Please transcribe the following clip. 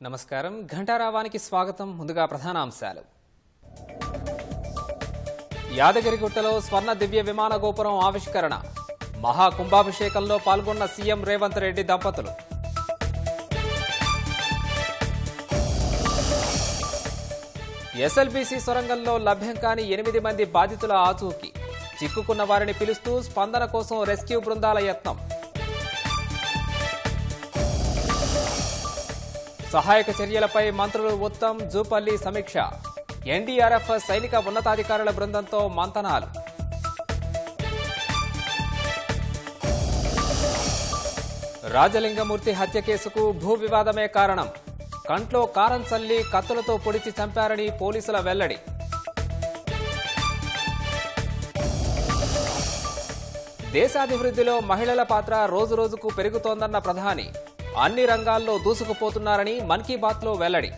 నమస్కారం. ఘంటారావానికి స్వాగతం. ముందుగా ప్రధానాంశాలు. యాదగిరిగుట్టలో స్వర్ణ దివ్య విమాన గోపురం ఆవిష్కరణ. మహాకుంభాభిషేకంలో పాల్గొన్న సీఎం రేవంత్ రెడ్డి దంపతులు. ఎస్ఎల్బీసీ సొరంగంలో లభ్యం కాని 8 మంది బాధితుల ఆచూకీ. చిక్కుకున్న వారిని పిలుస్తూ స్పందన కోసం రెస్క్యూ బృందాల యత్నం. సహాయక చర్యలపై మంత్రులు ఉత్తమ్, జూపల్లి సమీక్ష. ఎన్డీఆర్ఎఫ్ సైనిక ఉన్నతాధికారుల బృందంతో మంతనాలు. రాజలింగమూర్తి హత్య కేసుకు భూ వివాదమే కారణం. కంట్లో కారం చల్లి కత్తులతో పొడిచి చంపారని పోలీసుల వెల్లడి. దేశాభివృద్ధిలో మహిళల పాత్ర రోజురోజుకు పెరుగుతోందన్న ప్రధాని. అన్ని రంగాల్లో దూసుకుపోతున్నారని మన్ కీ బాత్లో వెల్లడి.